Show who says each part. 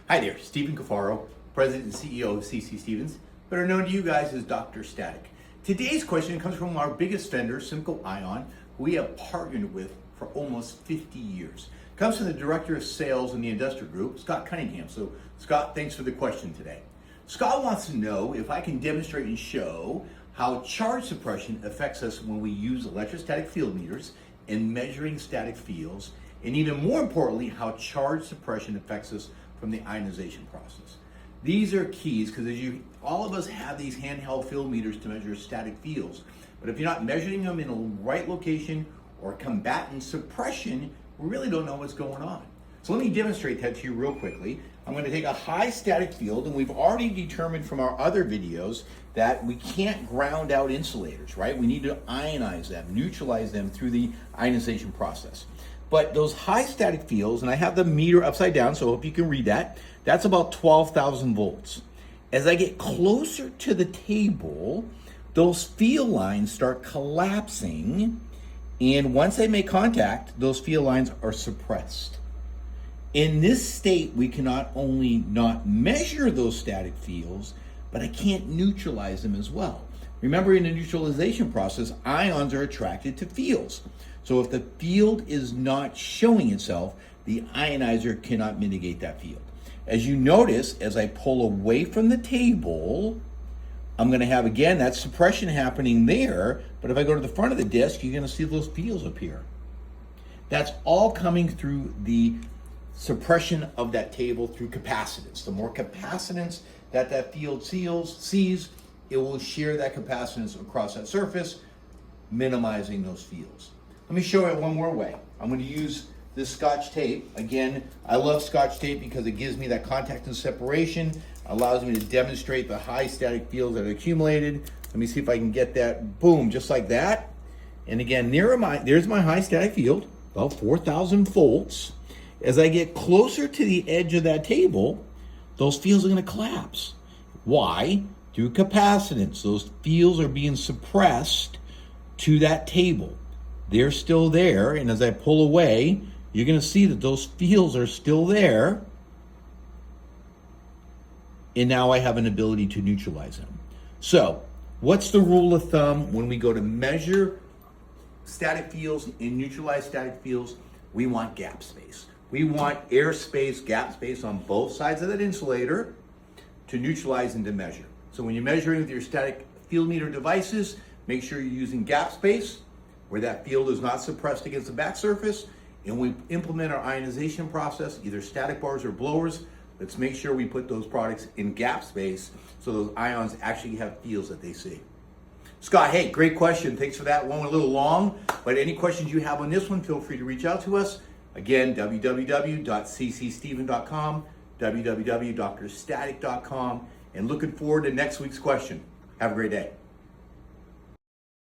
Speaker 1: Hi there, Stephen Cafaro, President and CEO of CC Stevens, better known to you guys as Dr. Static. Today's question comes from our biggest vendor, Simco Ion, who we have partnered with for almost 50 years. It comes from the Director of Sales in the Industrial Group, Scott Cunningham. So Scott, thanks for the question today. Scott wants to know if I can demonstrate and show how charge suppression affects us when we use electrostatic field meters in measuring static fields, and even more importantly, how charge suppression affects us from the ionization process. These are keys because all of us have these handheld field meters to measure static fields, but if you're not measuring them in the right location or combatant suppression, we really don't know what's going on. So let me demonstrate that to you real quickly. I'm going to take a high static field, and we've already determined from our other videos that we can't ground out insulators, right? We need to ionize them, neutralize them through the ionization process. But those high static fields, and I have the meter upside down, so I hope you can read that, that's about 12,000 volts. As I get closer to the table, those field lines start collapsing, and once they make contact, those field lines are suppressed. In this state, we can not only not measure those static fields, but I can't neutralize them as well. Remember, in the neutralization process, ions are attracted to fields. So if the field is not showing itself, the ionizer cannot mitigate that field. As you notice, as I pull away from the table, I'm going to have, again, that suppression happening there, but if I go to the front of the disc, you're going to see those fields appear. That's all coming through the suppression of that table through capacitance. The more capacitance that field sees, it will share that capacitance across that surface, minimizing those fields. Let me show it one more way. I'm going to use this Scotch tape. Again, I love Scotch tape because it gives me that contact and separation, allows me to demonstrate the high static fields that are accumulated. Let me see if I can get that, boom, just like that. And again, there's my high static field, about 4,000 volts. As I get closer to the edge of that table, those fields are going to collapse. Why? Through capacitance. Those fields are being suppressed to that table. They're still there, and as I pull away, you're going to see that those fields are still there, and now I have an ability to neutralize them. So, what's the rule of thumb when we go to measure static fields and neutralize static fields? We want gap space. We want air space, gap space on both sides of that insulator to neutralize and to measure. So when you're measuring with your static field meter devices, make sure you're using gap space where that field is not suppressed against the back surface. And we implement our ionization process, either static bars or blowers. Let's make sure we put those products in gap space so those ions actually have fields that they see. Scott, hey, great question. Thanks for that one. A little long, but any questions you have on this one, feel free to reach out to us. Again, www.ccsteven.com, www.drstatic.com, and looking forward to next week's question. Have a great day.